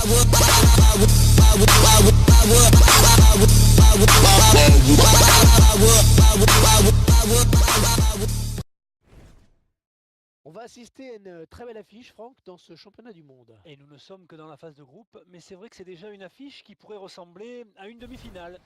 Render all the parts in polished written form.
On va assister à une très belle affiche, Franck, dans ce championnat du monde. Et nous ne sommes que dans la phase de groupe, mais c'est vrai que c'est déjà une affiche qui pourrait ressembler à une demi-finale.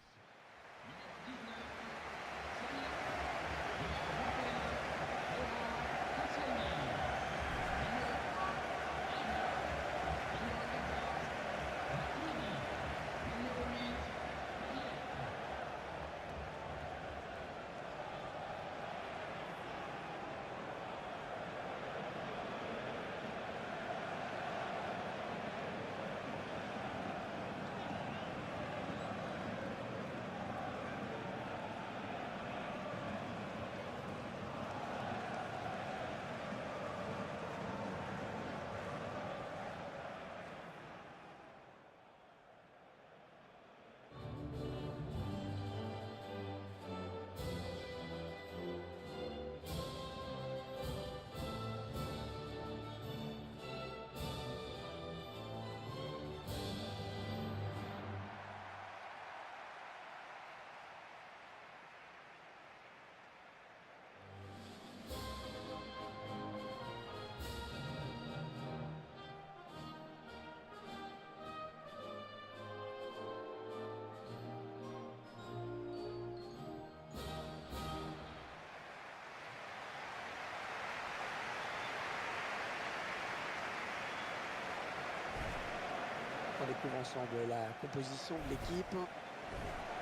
On découvre ensemble la composition de l'équipe.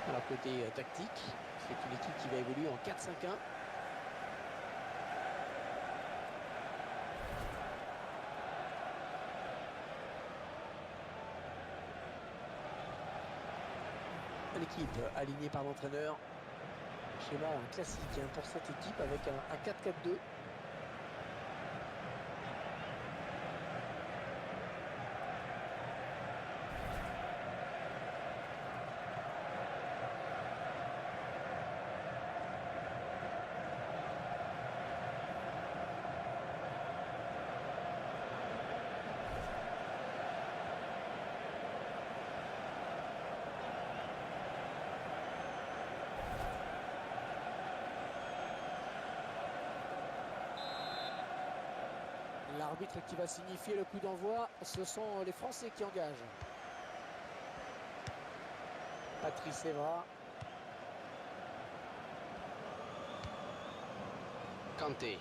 Alors côté tactique, c'est une équipe qui va évoluer en 4-5-1. L'équipe alignée par l'entraîneur. Schéma classique pour cette équipe avec un 4-4-2. L'arbitre qui va signifier le coup d'envoi, ce sont les Français qui engagent. Patrice Evra. Kanté.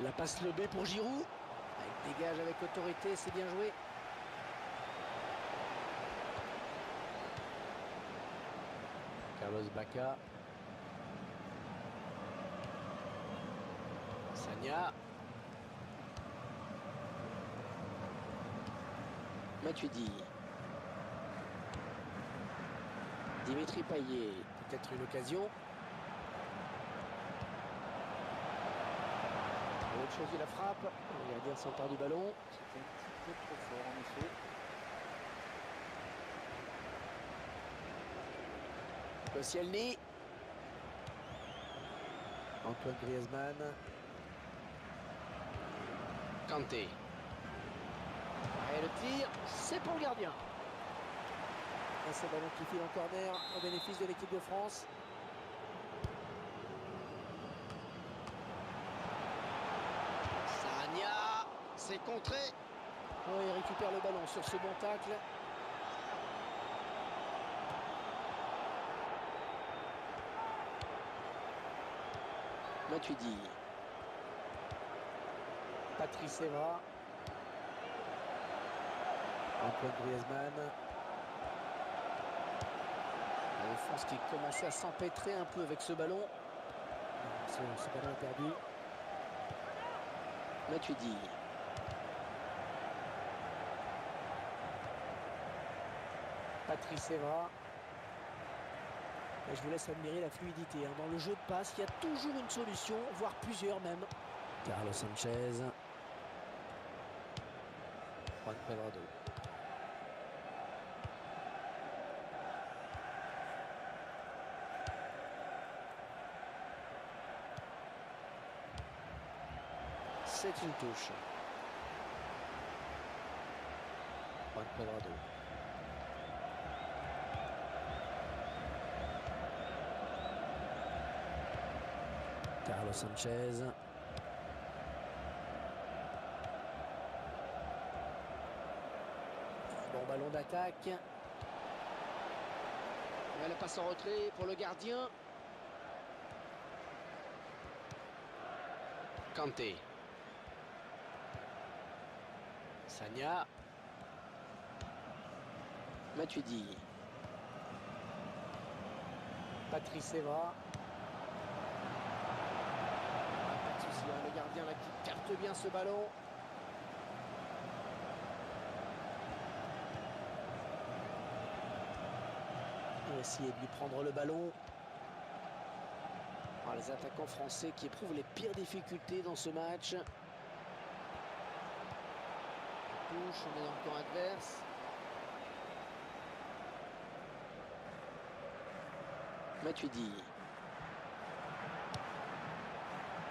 La passe lobée pour Giroud. Il dégage avec autorité, c'est bien joué. Carlos Bacca. Sagna. Matuidi. Dimitri Payet. Peut-être une occasion. On a choisi la frappe. Le gardien s'empare du ballon. C'était un petit peu trop fort en effet. Koscielny. Antoine Griezmann. Kanté. Et le tir, c'est pour le gardien. Et ce ballon qui file en corner au bénéfice de l'équipe de France. Sagna. C'est contré. Oh, il récupère le ballon sur ce bon tacle. Matuidi. Patrice Evra. Antoine Griezmann. La France qui commençait à s'empêtrer un peu avec ce ballon. Ce ballon est perdu. Matuidi. Patrice Evra. Et je vous laisse admirer la fluidité. Dans le jeu de passe, il y a toujours une solution, voire plusieurs même. Carlos Sanchez. Juan Cuadrado. C'est une touche. Juan Cuadrado. Carlos Sanchez. Bon ballon d'attaque. La passe en retrait pour le gardien. Kanté. Sagna. Matuidi. Patrice Evra. Pas de souci, hein, le gardien là qui capte bien ce ballon. Il va essayer de lui prendre le ballon. Ah, les attaquants français qui éprouvent les pires difficultés dans ce match. Touche, on est dans le camp adverse. Matuidi.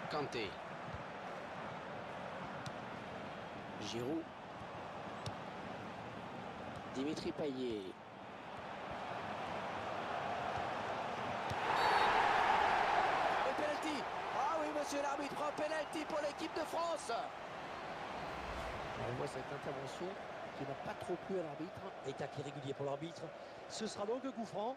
Kanté. Giroud. Dimitri Payet. Et penalty. Ah oui, monsieur l'arbitre, penalty pour l'équipe de France. On voit cette intervention qui n'a pas trop plu à l'arbitre. Et tacle irrégulier pour l'arbitre. Ce sera donc un coup franc.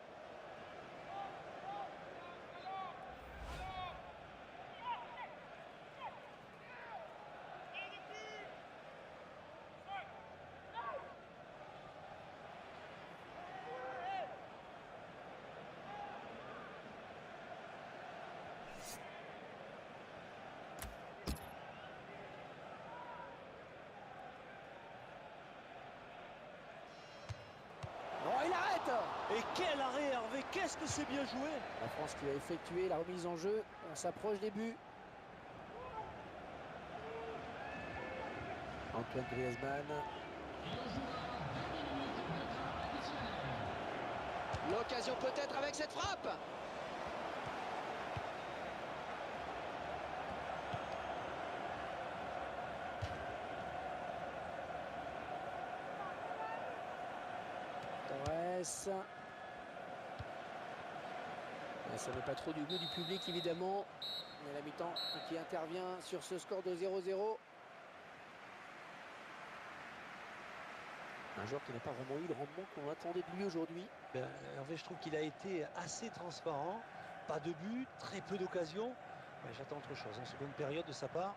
Non, il arrête. Et quel arrêt, Hervé! Qu'est-ce que c'est bien joué! La France qui va effectuer la remise en jeu. On s'approche des buts. Antoine Griezmann. L'occasion peut-être avec cette frappe. Torres. Ça n'est pas trop du goût du public évidemment. Mais la mi-temps qui intervient sur ce score de 0-0. Un joueur qui n'a pas vraiment eu le rendement qu'on attendait de lui aujourd'hui. Hervé, je trouve qu'il a été assez transparent. Pas de but, très peu d'occasions. J'attends autre chose en seconde période de sa part.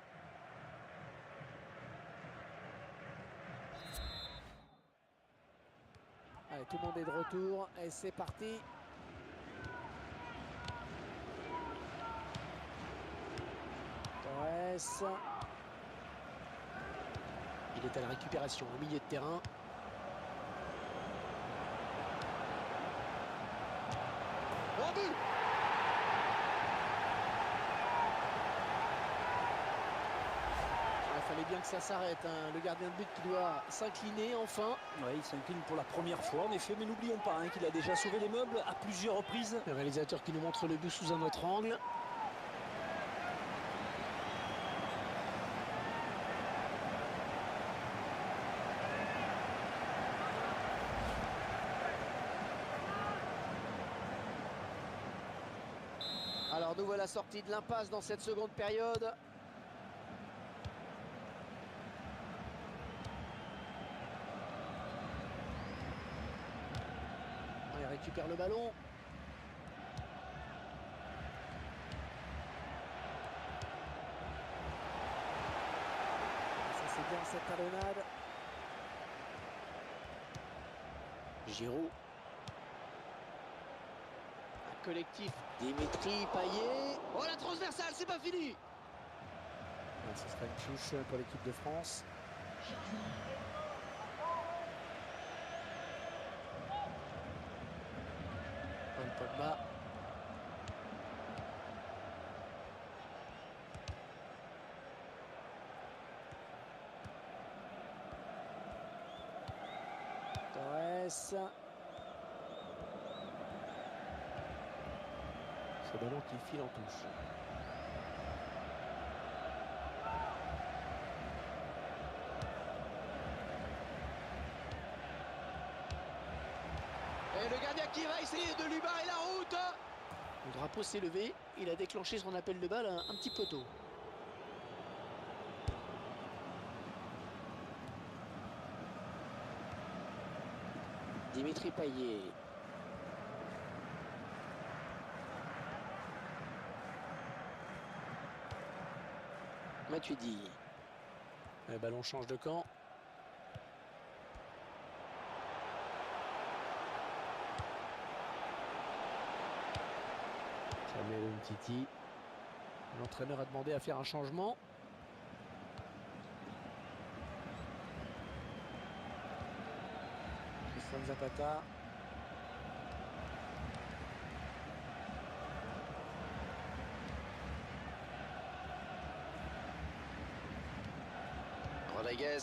Allez, tout le monde est de retour et c'est parti. Torres. Il est à la récupération au milieu de terrain. Au but. Il fallait bien que ça s'arrête, hein. Le gardien de but qui doit s'incliner enfin. Oui, il s'incline pour la première fois en effet, mais n'oublions pas qu'il a déjà sauvé les meubles à plusieurs reprises. Le réalisateur qui nous montre le but sous un autre angle. Alors nous voilà sortis de l'impasse dans cette seconde période. Il récupère le ballon. Ça c'est bien cette talonnade. Giroud. Un collectif. Dimitri Payet. Oh, la transversale, c'est pas fini. Ce sera une touche pour l'équipe de France. Paul Pogba. Torres. Ce ballon qui file en touche. qui va essayer de lui barrer la route. Le drapeau s'est levé. Il a déclenché son appel de balle un petit peu tôt. Dimitri Payet. Matuidi. Le ballon change de camp. Samuel Umtiti. L'entraîneur a demandé à faire un changement. Christian Zapata. Rodriguez.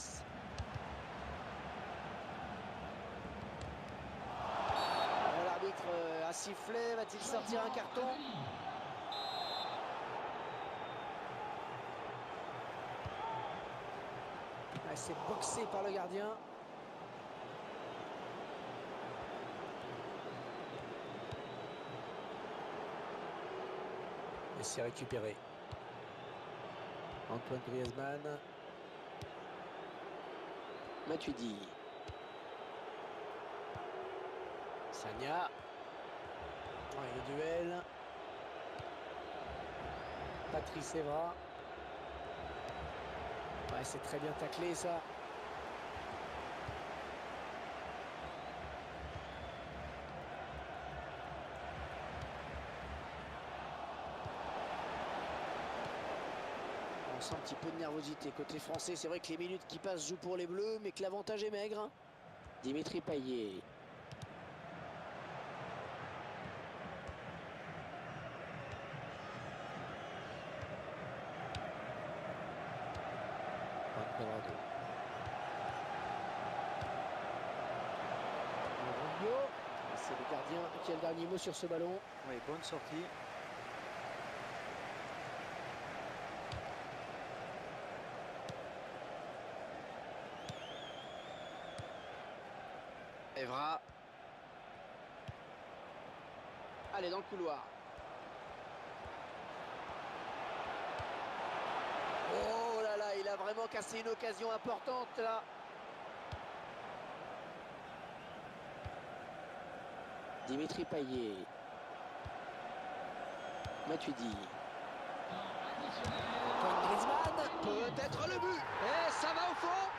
L'arbitre a sifflé. Va-t-il sortir un carton? C'est boxé par le gardien. Et c'est récupéré. Antoine Griezmann. Matuidi. Sagna. Ouais, le duel. Patrice Evra. Ouais, c'est très bien taclé ça. On sent un petit peu de nervosité côté français. C'est vrai que les minutes qui passent jouent pour les Bleus, mais que l'avantage est maigre. Dimitri Payet. C'est le gardien qui a le dernier mot sur ce ballon. Oui, bonne sortie. Evra. Allez, dans le couloir. Oh là là, il a vraiment cassé une occasion importante là. Dimitri Payet. Matuidi. Antoine Griezmann. Peut-être le but. Et ça va au fond.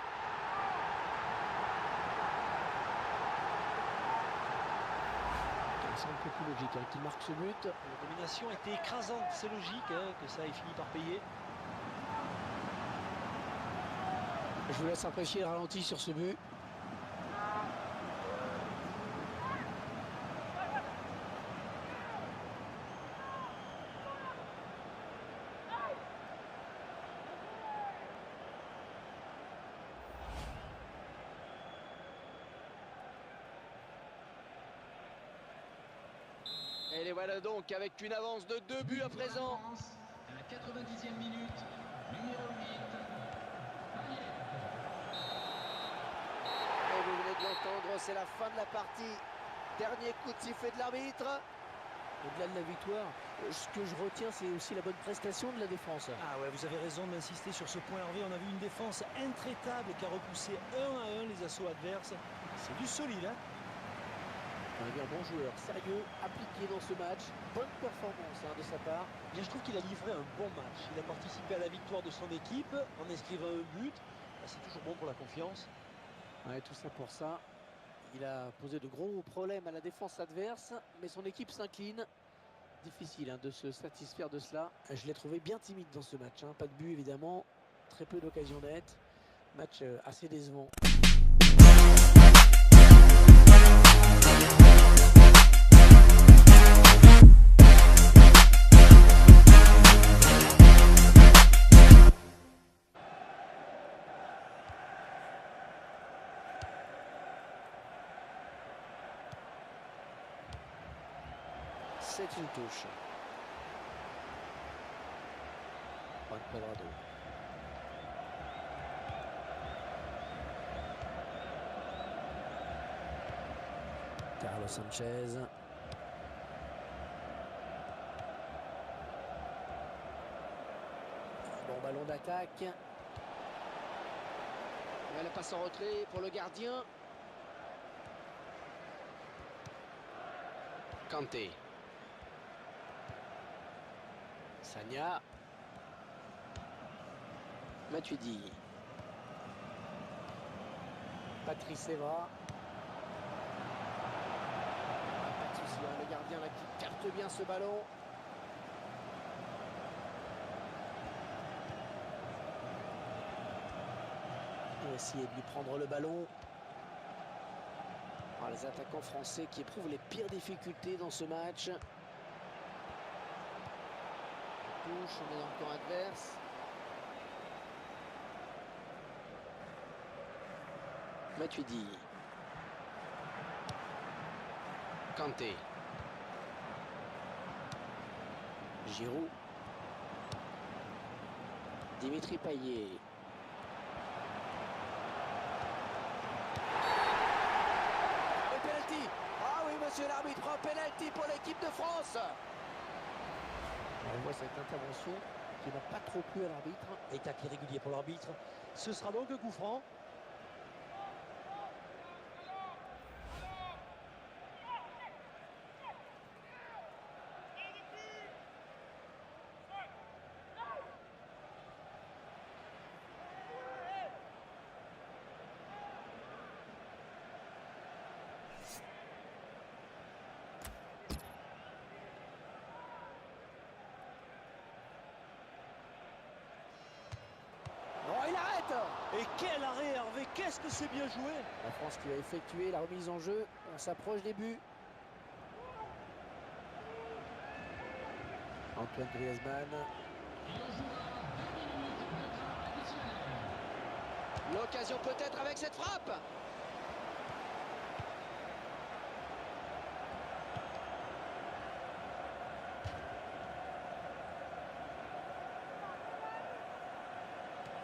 C'est un peu plus logique qu'il marque ce but. La domination était écrasante, c'est logique que ça ait fini par payer. Je vous laisse apprécier le ralenti sur ce but. Et les voilà donc avec une avance de 2 buts à présent. À la 90e minute, numéro 8. Et vous venez de l'entendre, c'est la fin de la partie. Dernier coup de sifflet de l'arbitre. Au-delà de la victoire, ce que je retiens, c'est aussi la bonne prestation de la défense. Ah ouais, vous avez raison d'insister sur ce point, Hervé. On a vu une défense intraitable qui a repoussé 1 à 1 les assauts adverses. C'est du solide, hein. On a vu un bon joueur, sérieux, appliqué dans ce match. Bonne performance de sa part. Bien, je trouve qu'il a livré un bon match. Il a participé à la victoire de son équipe en inscrivant un but. C'est toujours bon pour la confiance. Ouais, tout ça pour ça. Il a posé de gros problèmes à la défense adverse, mais son équipe s'incline. Difficile de se satisfaire de cela. Je l'ai trouvé bien timide dans ce match. Pas de but évidemment, très peu d'occasions nettes. Match assez décevant. C'est une touche. Juan Cuadrado. Carlos Sanchez. Bon ballon d'attaque. Ouais, la passe en retrait pour le gardien. Kanté. Sagna. Matuidi. Patrice Evra. Pas de souci, hein, le gardien là, qui capte bien ce ballon. On va essayer de lui prendre le ballon. Alors, les attaquants français qui éprouvent les pires difficultés dans ce match. Touche, on est dans le camp adverse. Matuidi. Kanté. Giroud. Dimitri Payet. Et penalty. Ah oui, monsieur l'arbitre, penalty pour l'équipe de France. On voit cette intervention qui n'a pas trop plu à l'arbitre. Et tacle irrégulier pour l'arbitre. Ce sera donc un coup franc. Non, il arrête. Et quel arrêt, Hervé! Qu'est-ce que c'est bien joué! La France qui va effectuer la remise en jeu. On s'approche des buts. Antoine Griezmann. L'occasion peut-être avec cette frappe.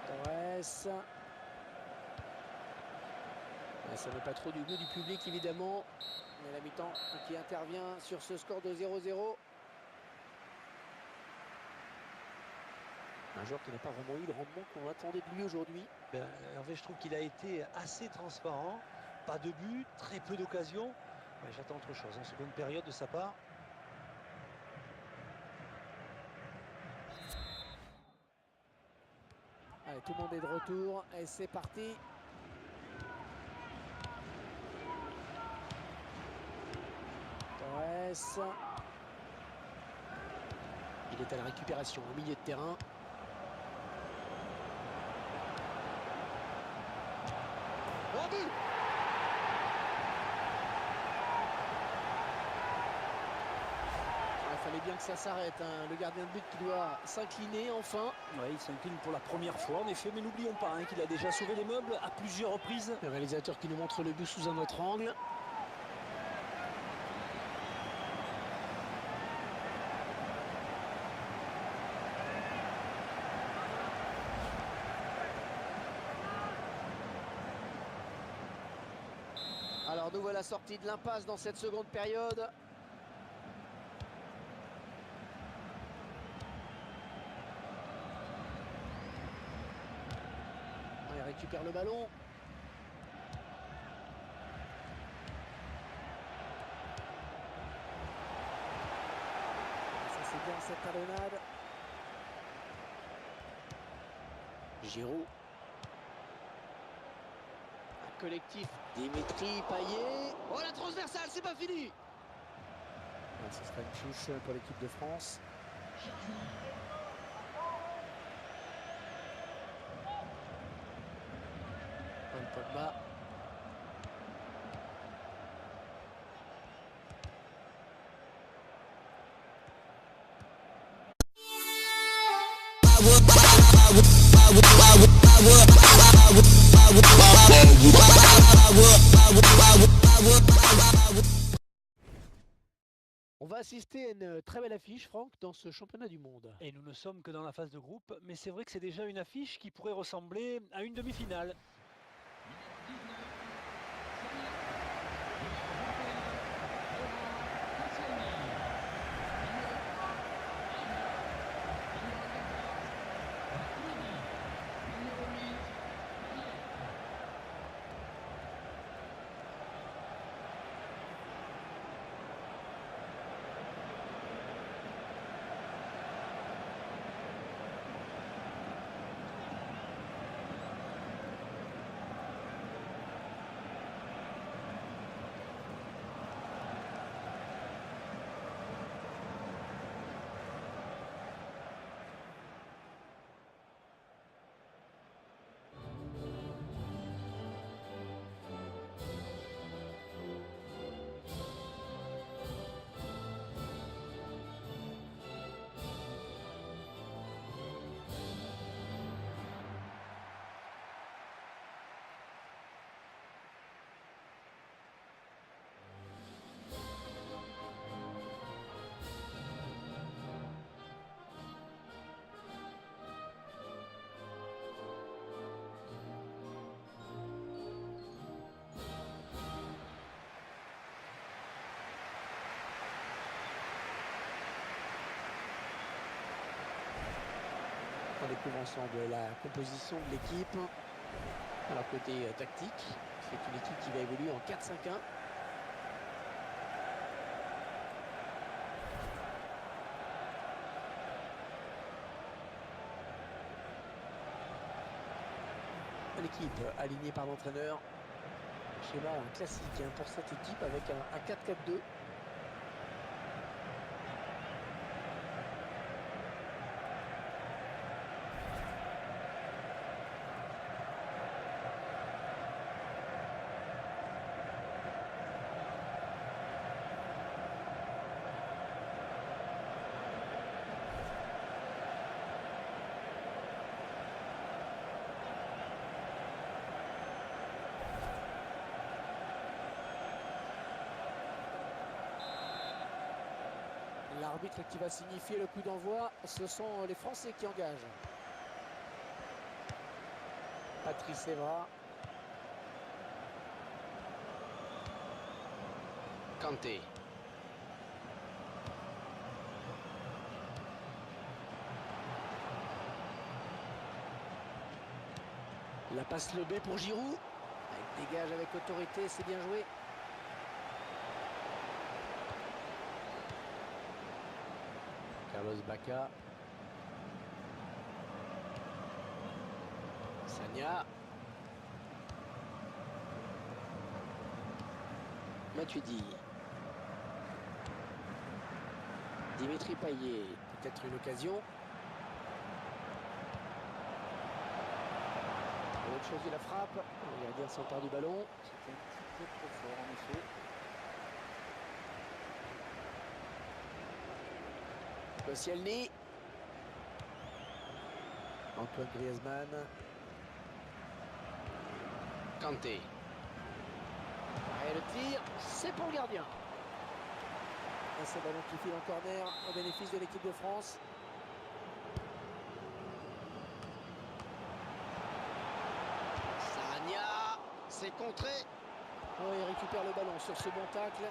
Torres. Ça n'est pas trop du goût du public évidemment. Mais la mi-temps qui intervient sur ce score de 0-0. Un joueur qui n'a pas vraiment eu le rendement qu'on attendait de lui aujourd'hui. Hervé, je trouve qu'il a été assez transparent. Pas de but, très peu d'occasions. Ouais, j'attends autre chose en seconde période de sa part. Allez, tout le monde est de retour et c'est parti. Torres. Il est à la récupération au milieu de terrain. Bon but. Il fallait bien que ça s'arrête, hein. Le gardien de but qui doit s'incliner enfin. Ouais, il s'incline pour la première fois en effet, mais n'oublions pas hein, qu'il a déjà sauvé les meubles à plusieurs reprises. Le réalisateur qui nous montre le but sous un autre angle. Alors nous voilà sortis de l'impasse dans cette seconde période. Il récupère le ballon. Ça c'est bien cette talonnade. Giroud. Un collectif. Dimitri Payet. Oh, la transversale, c'est pas fini. Ce sera une touche pour l'équipe de France. Paul Pogba. On va assister à une très belle affiche, Franck, dans ce championnat du monde. Et nous ne sommes que dans la phase de groupe, mais c'est vrai que c'est déjà une affiche qui pourrait ressembler à une demi-finale. On découvre ensemble la composition de l'équipe. Alors côté tactique, c'est une équipe qui va évoluer en 4-5-1. L'équipe alignée par l'entraîneur. Schéma classique hein, pour cette équipe avec un 4-4-2. L'arbitre qui va signifier le coup d'envoi, ce sont les Français qui engagent. Patrice Evra. Kanté. La passe lobée pour Giroud. Il dégage avec autorité, c'est bien joué. Carlos Bacca. Sagna. Matuidi. Dimitri Payet. Peut-être une occasion. L'autre chose de la frappe. Le gardien s'empare du ballon. C'était un petit peu trop fort en effet. Koscielny. Antoine Griezmann. Kanté. Et le tir, c'est pour le gardien. Et ce ballon qui file en corner au bénéfice de l'équipe de France. Sagna. C'est contré. Oh, il récupère le ballon sur ce bon tacle.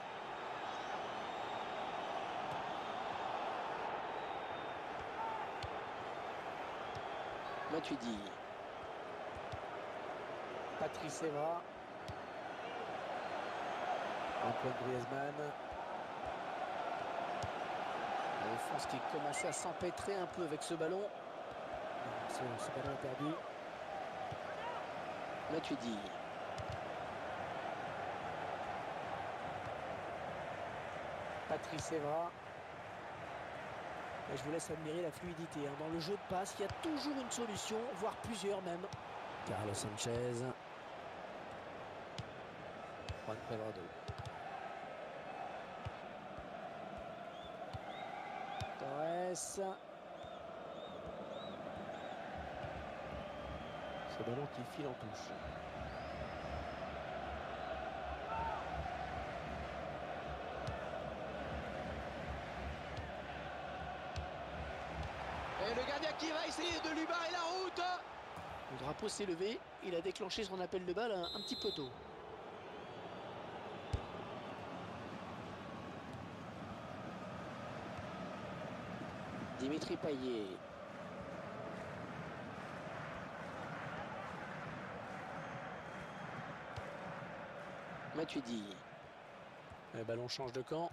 Matuidi. Patrice Evra. Antoine Griezmann. La défense qui commençait à s'empêtrer un peu avec ce ballon. Ce ballon est perdu. Matuidi. Patrice Evra. Et je vous laisse admirer la fluidité. Hein. Dans le jeu de passe, il y a toujours une solution, voire plusieurs même. Carlos Sanchez. Juan Cuadrado. Torres. Ce ballon qui file en touche. Et le gardien qui va essayer de lui barrer la route. Le drapeau s'est levé. Il a déclenché son appel de balle un petit peu tôt. Dimitri Payet. Matuidi. Le ballon change de camp.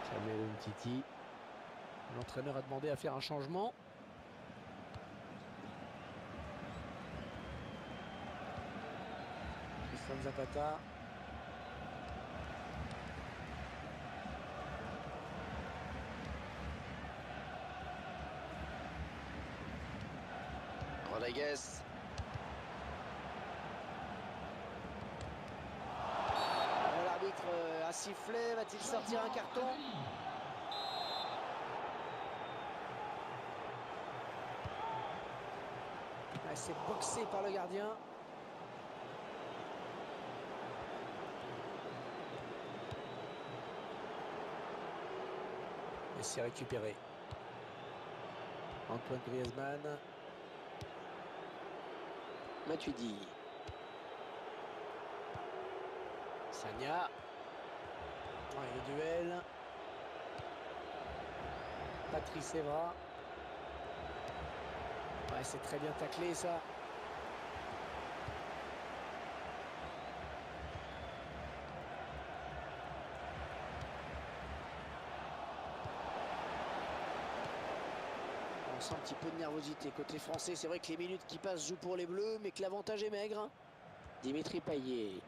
Samuel Umtiti. L'entraîneur a demandé à faire un changement. Christian Zapata. Rodriguez. L'arbitre a sifflé. Va-t-il sortir un carton? C'est boxé par le gardien. Et c'est récupéré. Antoine Griezmann. Matuidi. Sagna. Ouais, le duel. Patrice Evra. Ouais, c'est très bien taclé ça. On sent un petit peu de nervosité côté français. C'est vrai que les minutes qui passent jouent pour les Bleus, mais que l'avantage est maigre. Dimitri Payet.